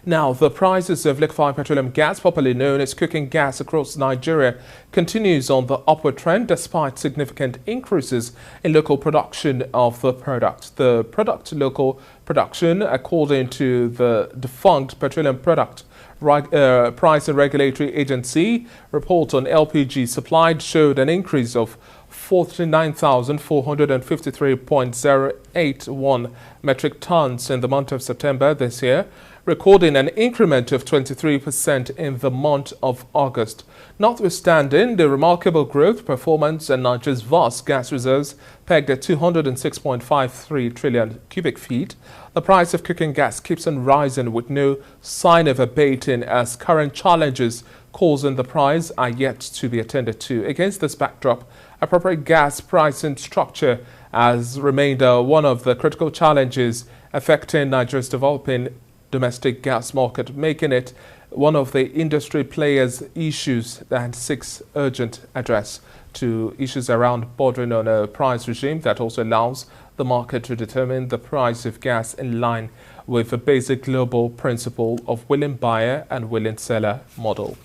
Now, the prices of liquefied petroleum gas, popularly known as cooking gas across Nigeria, continues on the upward trend despite significant increases in local production of the product. The product local production, according to the defunct Petroleum Product Price and Regulatory Agency report on LPG supplied, showed an increase of 49,453.081 metric tons in the month of September this year, recording an increment of 23% in the month of August. Notwithstanding the remarkable growth performance and Nigeria's vast gas reserves pegged at 206.53 trillion cubic feet, the price of cooking gas keeps on rising with no sign of abating, as current challenges causing the price are yet to be attended to. Against this backdrop, appropriate gas pricing structure has remained one of the critical challenges affecting Nigeria's developing domestic gas market, making it one of the industry players' issues that seeks urgent address to issues around bordering on a price regime that also allows the market to determine the price of gas in line with the basic global principle of willing buyer and willing seller model.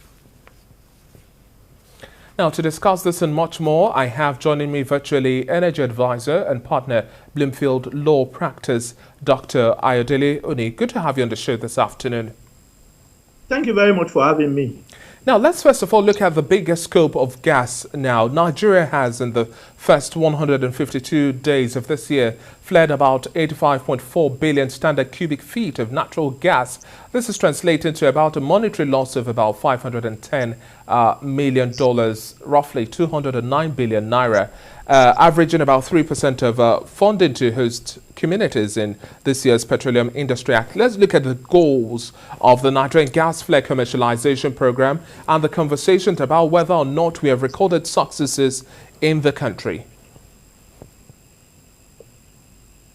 Now, to discuss this and much more, I have joining me virtually energy advisor and partner, Bloomfield Law Practice, Dr. Ayodele Oni. Good to have you on the show this afternoon. Thank you very much for having me. Now, let's first of all look at the bigger scope of gas now. Nigeria has, in the first 152 days of this year, flared about 85.4 billion standard cubic feet of natural gas. This is translating to about a monetary loss of about $510 million, roughly 209 billion naira, averaging about 3% of funding to host communities in this year's Petroleum Industry Act. Let's look at the goals of the Nigerian gas flare commercialization program and the conversation about whether or not we have recorded successes in the country.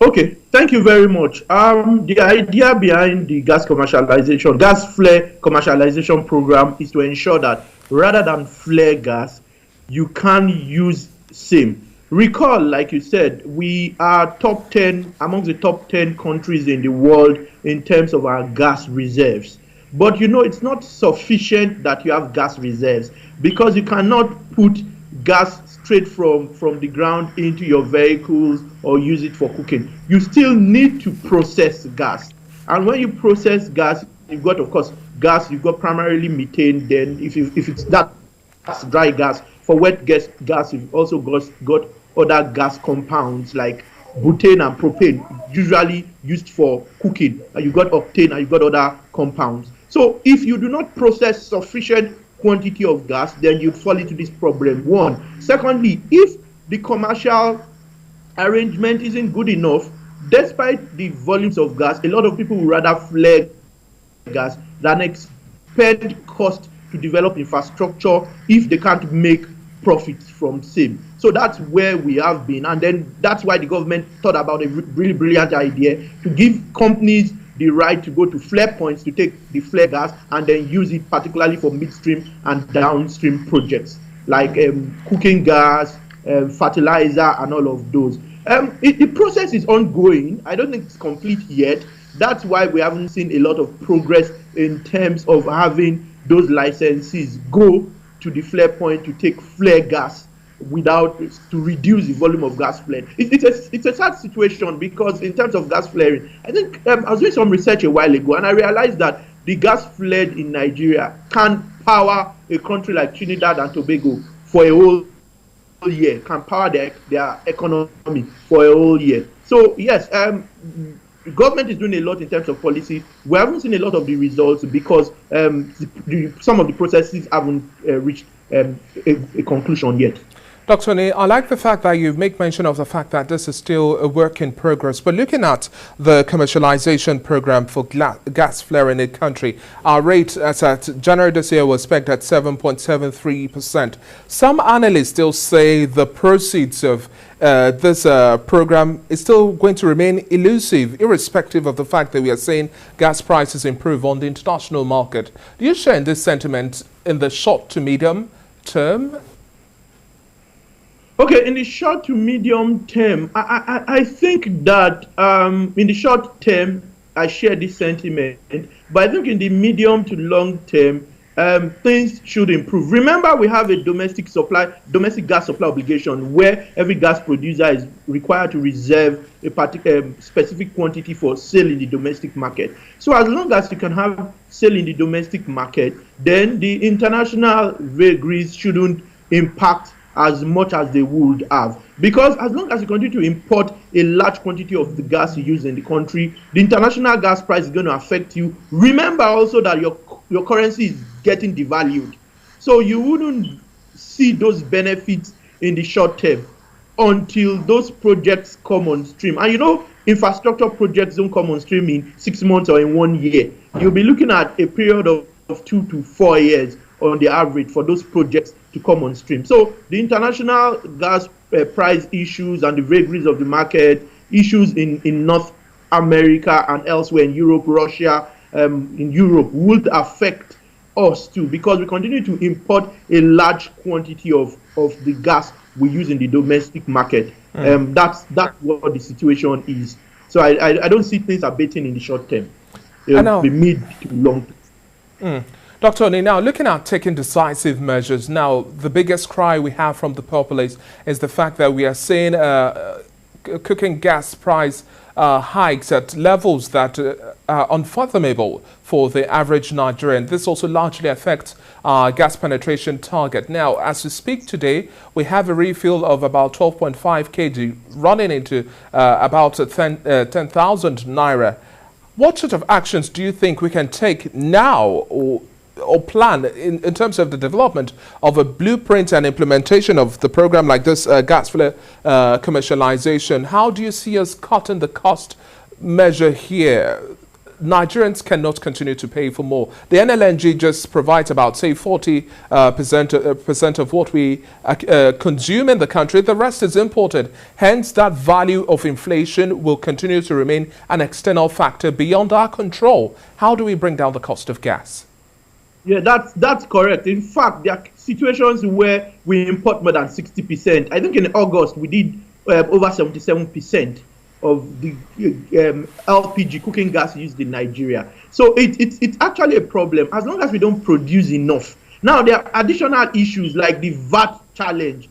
Okay, thank you very much. The idea behind the gas flare commercialization program is to ensure that rather than flare gas, you can use same. Recall, like you said, we are top 10 amongst the top 10 countries in the world in terms of our gas reserves. But you know, it's not sufficient that you have gas reserves, because you cannot put gas straight from the ground into your vehicles or use it for cooking. You still need to process gas. And when you process gas, you've got, of course, gas, you've got primarily methane. Then if it's that's dry gas. For wet gas, you've also got other gas compounds like butane and propane, usually used for cooking. And you've got octane and you've got other compounds. So if you do not process sufficient quantity of gas, then you fall into this problem. One. Secondly, if the commercial arrangement isn't good enough, despite the volumes of gas, a lot of people would rather flare gas than expend cost to develop infrastructure if they can't make profits from same. So that's where we have been, and then that's why the government thought about a really brilliant idea to give companies the right to go to flare points to take the flare gas and then use it particularly for midstream and downstream projects like cooking gas, fertilizer, and all of those. The process is ongoing. I don't think it's complete yet. That's why we haven't seen a lot of progress in terms of having those licenses go to the flare point to take flare gas to reduce the volume of gas flared. It's a sad situation, because in terms of gas flaring, I think I was doing some research a while ago and I realized that the gas flared in Nigeria can power a country like Trinidad and Tobago for a whole year, can power their economy for a whole year. So yes, the government is doing a lot in terms of policy. We haven't seen a lot of the results because some of the processes haven't reached a conclusion yet. Dr. Oni, I like the fact that you make mention of the fact that this is still a work in progress. But looking at the commercialization program for gas flare in the country, our rate as at January this year was pegged at 7.73%. Some analysts still say the proceeds of this program is still going to remain elusive, irrespective of the fact that we are seeing gas prices improve on the international market. Do you share in this sentiment in the short to medium term? Okay, in the short to medium term, I think that in the short term, I share this sentiment, but I think in the medium to long term, things should improve. Remember, we have a domestic gas supply obligation, where every gas producer is required to reserve a particular specific quantity for sale in the domestic market. So as long as you can have sale in the domestic market, then the international vagaries shouldn't impact as much as they would have, because as long as you continue to import a large quantity of the gas you use in the country, the international gas price is going to affect you. Remember also that your currency is getting devalued, so you wouldn't see those benefits in the short term until those projects come on stream. And infrastructure projects don't come on stream in 6 months or in 1 year. You'll be looking at a period of 2 to 4 years on the average for those projects to come on stream. So the international gas price issues and the vagaries of the market, issues in North America and elsewhere in Europe, Russia, in Europe, would affect us too, because we continue to import a large quantity of the gas we use in the domestic market. That's what the situation is. So I don't see things abating in the short term. The mid to long term. Dr. Oni, now looking at taking decisive measures, now the biggest cry we have from the populace is the fact that we are seeing cooking gas price hikes at levels that are unfathomable for the average Nigerian. This also largely affects our gas penetration target. Now, as we speak today, we have a refill of about 12.5 kg running into about 10,000 naira. What sort of actions do you think we can take now or plan in terms of the development of a blueprint and implementation of the program like this gas flare commercialization? How do you see us cutting the cost measure here? Nigerians cannot continue to pay for more. The NLNG just provides about, say, 40% of what we consume in the country. The rest is imported. Hence, that value of inflation will continue to remain an external factor beyond our control. How do we bring down the cost of gas? Yeah, that's correct. In fact, there are situations where we import more than 60%. I think in August we did over 77% of the LPG cooking gas used in Nigeria. So it's actually a problem as long as we don't produce enough. Now there are additional issues like the VAT challenge.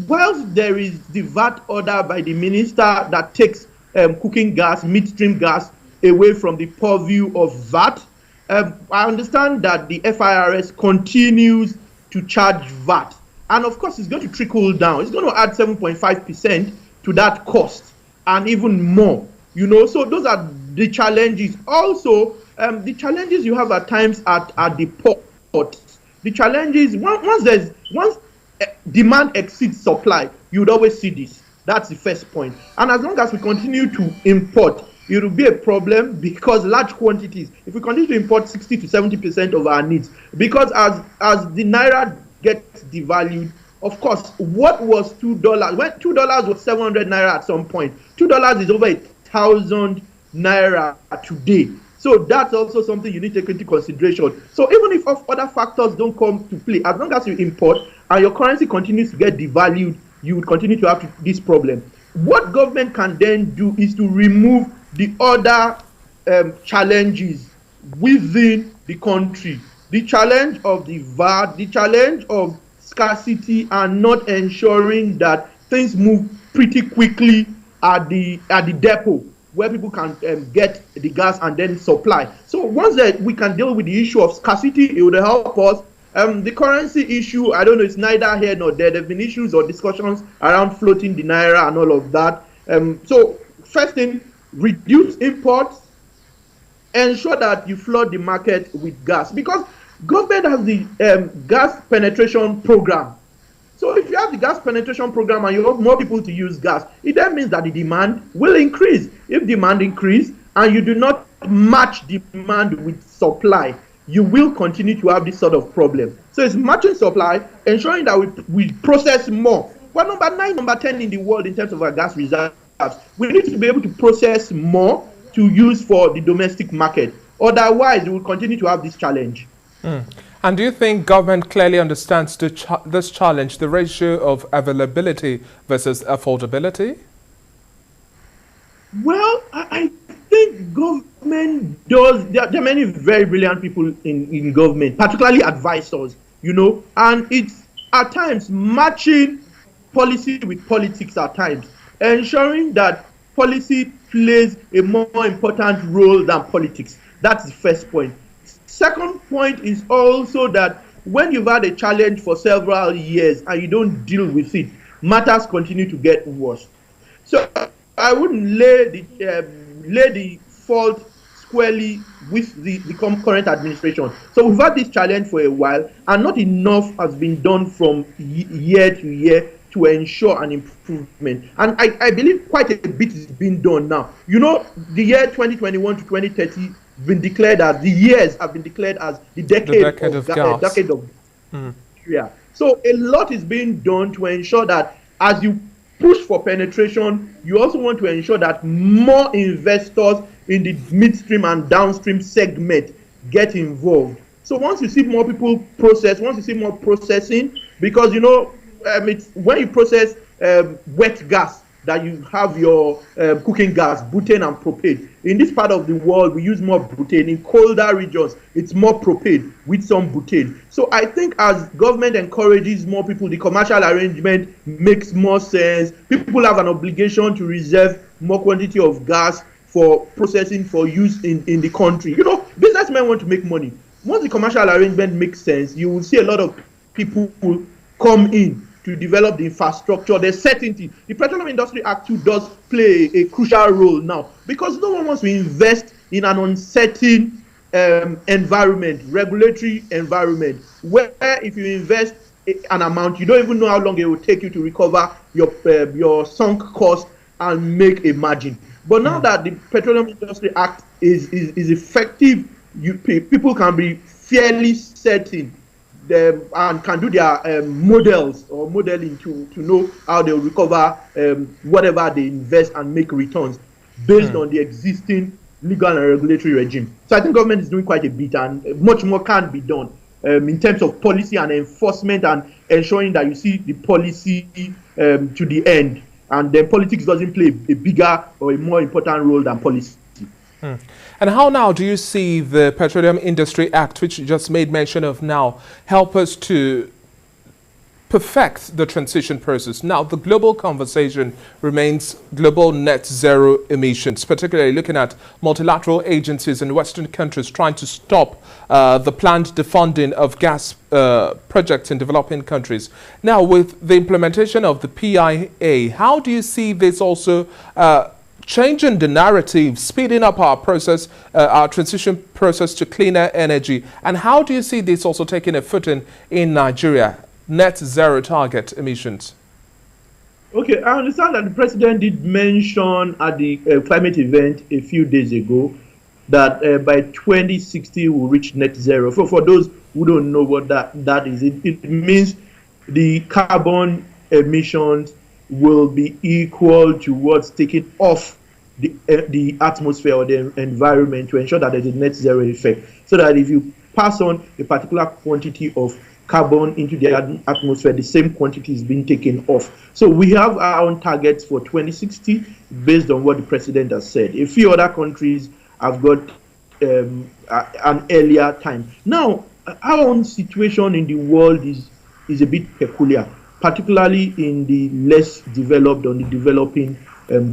Whilst there is the VAT order by the minister that takes cooking gas, midstream gas away from the purview of VAT, I understand that the FIRS continues to charge VAT. And of course, it's going to trickle down. It's going to add 7.5% to that cost and even more. So those are the challenges. Also, the challenges you have at times at the port. The challenges, once demand exceeds supply, you would always see this. That's the first point. And as long as we continue to import, it will be a problem because large quantities, if we continue to import 60 to 70% of our needs, because as the naira gets devalued, of course, what was $2? When $2 was 700 naira at some point, $2 is over 1,000 naira today. So that's also something you need to take into consideration. So even if other factors don't come to play, as long as you import and your currency continues to get devalued, you will continue to have this problem. What government can then do is to remove the other challenges within the country. The challenge of the VAT, the challenge of scarcity, and not ensuring that things move pretty quickly at the depot where people can get the gas and then supply. So once we can deal with the issue of scarcity, it would help us. The currency issue, I don't know, it's neither here nor there. There have been issues or discussions around floating the naira and all of that. So first thing, reduce imports, ensure that you flood the market with gas, because government has the gas penetration program. So if you have the gas penetration program and you want more people to use gas, it then means that the demand will increase. If demand increases and you do not match demand with supply, you will continue to have this sort of problem. So it's matching supply, ensuring that we process more. We're number 10 in the world in terms of our gas reserves. We need to be able to process more to use for the domestic market. Otherwise, we will continue to have this challenge. And do you think government clearly understands this challenge, the ratio of availability versus affordability? Well, I think think government does. There are many very brilliant people in government, particularly advisors, and it's at times matching policy with politics at times, ensuring that policy plays a more important role than politics. That's the first point. Second point is also that when you've had a challenge for several years and you don't deal with it, matters continue to get worse. So I wouldn't lay the fault squarely with the current administration. So we've had this challenge for a while, and not enough has been done from year to year to ensure an improvement. And I believe quite a bit is being done now. The year 2021 to 2030 have been declared as the decade of gas. Yeah. So a lot is being done to ensure that as you push for penetration, you also want to ensure that more investors in the midstream and downstream segment get involved. So once you see more people process, once you see more processing, because it's when you process wet gas that you have your cooking gas, butane and propane. In this part of the world, we use more butane. In colder regions, it's more propane with some butane. So I think as government encourages more people, the commercial arrangement makes more sense. People have an obligation to reserve more quantity of gas for processing, for use in the country. Businessmen want to make money. Once the commercial arrangement makes sense, you will see a lot of people come in to develop the infrastructure, the certainty. The Petroleum Industry Act 2 does play a crucial role now, because no one wants to invest in an uncertain environment, regulatory environment, where if you invest an amount, you don't even know how long it will take you to recover your sunk cost and make a margin. But now that the Petroleum Industry Act is effective, people can be fairly certain and can do their models or modeling to know how they'll recover whatever they invest and make returns based on the existing legal and regulatory regime. So I think government is doing quite a bit, and much more can be done in terms of policy and enforcement, and ensuring that you see the policy to the end, and then politics doesn't play a bigger or a more important role than policy. And how now do you see the Petroleum Industry Act, which you just made mention of now, help us to perfect the transition process? Now, the global conversation remains global net zero emissions, particularly looking at multilateral agencies in Western countries trying to stop the planned defunding of gas projects in developing countries. Now, with the implementation of the PIA, how do you see this also changing the narrative, speeding up our process, our transition process to cleaner energy? And how do you see this also taking a footing in Nigeria, net zero target emissions? Okay, I understand that the president did mention at the climate event a few days ago that by 2060 we'll reach net zero. For those who don't know what that is, it means the carbon emissions will be equal to what's taken off the atmosphere or the environment, to ensure that there's a net zero effect. So that if you pass on a particular quantity of carbon into the atmosphere, the same quantity is being taken off. So we have our own targets for 2060 based on what the president has said. A few other countries have got an earlier time. Now, our own situation in the world is a bit peculiar, particularly in the less developed or the developing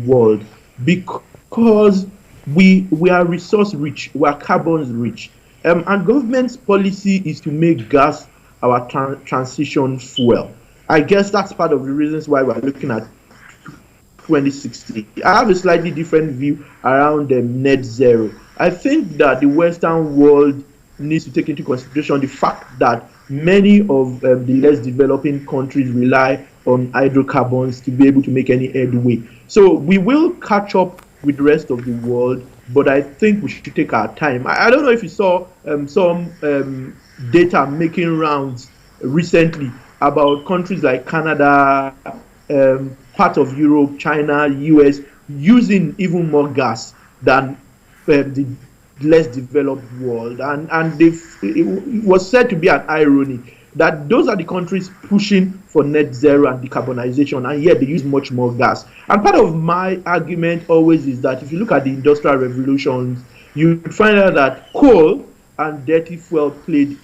world, because we are resource rich, we are carbon rich, and government's policy is to make gas our transition fuel. I guess that's part of the reasons why we're looking at 2060. I have a slightly different view around net zero. I think that the Western world needs to take into consideration the fact that many of the less developing countries rely on hydrocarbons to be able to make any headway. So we will catch up with the rest of the world, but I think we should take our time. I don't know if you saw some data making rounds recently about countries like Canada, part of Europe, China, US, using even more gas than the less developed world, and it was said to be an irony that those are the countries pushing for net zero and decarbonization, and yet they use much more gas. And part of my argument always is that if you look at the industrial revolutions, you find out that coal and dirty fuel played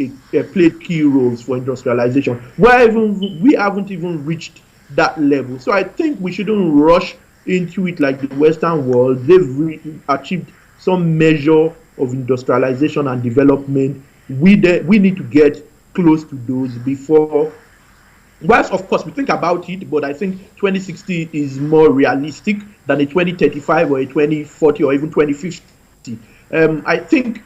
key roles for industrialization. We haven't even reached that level. So I think we shouldn't rush into it like the Western world. They've achieved some measure of industrialization and development. We need to get close to those before. Whilst of course we think about it, but I think 2060 is more realistic than a 2035 or a 2040 or even 2050. I think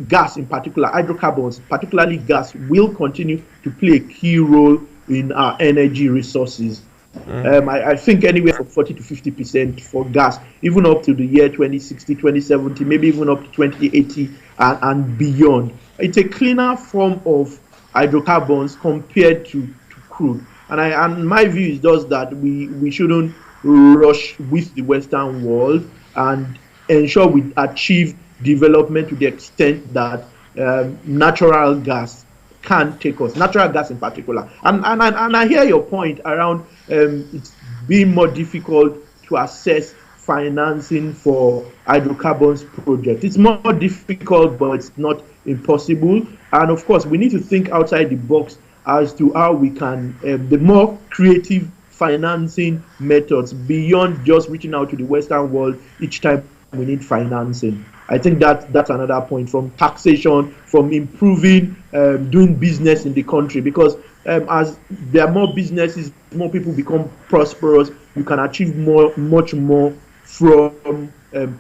gas in particular, hydrocarbons, particularly gas, will continue to play a key role in our energy resources. I think anywhere from 40 to 50% for gas, even up to the year 2060, 2070, maybe even up to 2080 and beyond. It's a cleaner form of hydrocarbons compared to crude. And my view is just that we shouldn't rush with the Western world and ensure we achieve development to the extent that natural gas can take us, natural gas in particular. And I hear your point around it's being more difficult to assess financing for hydrocarbons projects. It's more difficult, but it's not impossible. And of course, we need to think outside the box as to how we can, the more creative financing methods beyond just reaching out to the Western world each time we need financing. I think that's another point, from taxation, from improving doing business in the country, because as there are more businesses, more people become prosperous, you can achieve much more from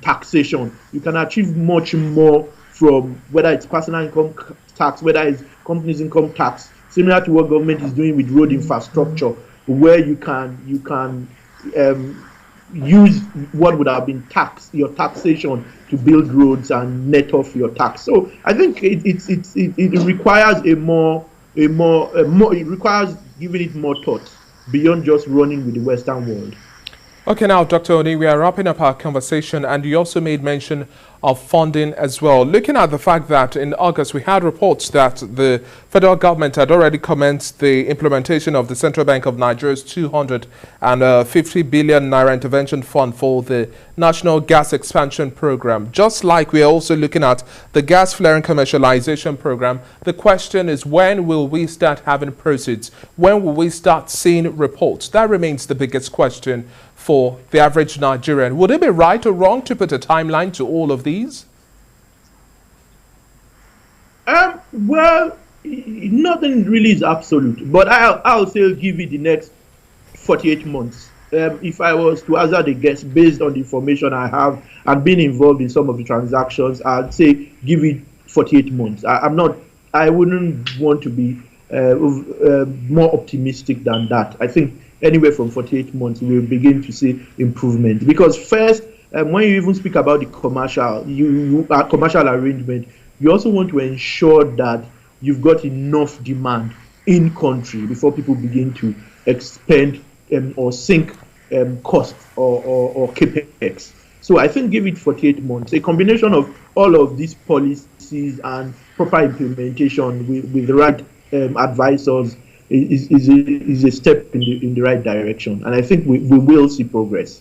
taxation. You can achieve much more from whether it's personal income tax, whether it's companies income tax, similar to what government is doing with road infrastructure, where you can use what would have been your taxation to build roads and net off your tax. So I think it requires it requires giving it more thought beyond just running with the Western world. Okay, now, Dr. Oni, we are wrapping up our conversation, and you also made mention of funding as well. Looking at the fact that in August we had reports that the federal government had already commenced the implementation of the Central Bank of Nigeria's 250 billion naira intervention fund for the National Gas Expansion Program. Just like we are also looking at the gas flaring commercialization program, the question is, when will we start having proceeds? When will we start seeing reports? That remains the biggest question for the average Nigerian. Would it be right or wrong to put a timeline to all of these? Well, nothing really is absolute, but I'll say give it the next 48 months. If I was to hazard a guess based on the information I have and being involved in some of the transactions, I'd say give it 48 months. I wouldn't want to be more optimistic than that. I think anywhere from 48 months, we'll begin to see improvement. Because first, when you even speak about the commercial arrangement, you also want to ensure that you've got enough demand in country before people begin to expend or sink cost or capex. So I think give it 48 months. A combination of all of these policies and proper implementation with the right advisors is a step in the right direction, and I think we will see progress.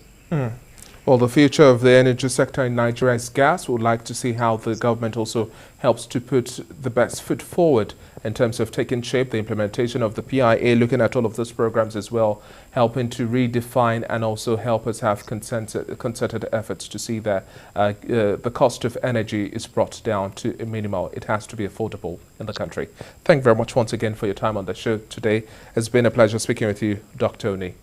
Well, the future of the energy sector in Nigeria is gas. We would like to see how the government also helps to put the best foot forward in terms of taking shape, the implementation of the PIA, looking at all of those programs as well, helping to redefine and also help us have concerted efforts to see that the cost of energy is brought down to a minimal. It has to be affordable in the country. Thank you very much once again for your time on the show today. It's been a pleasure speaking with you, Dr. Oni.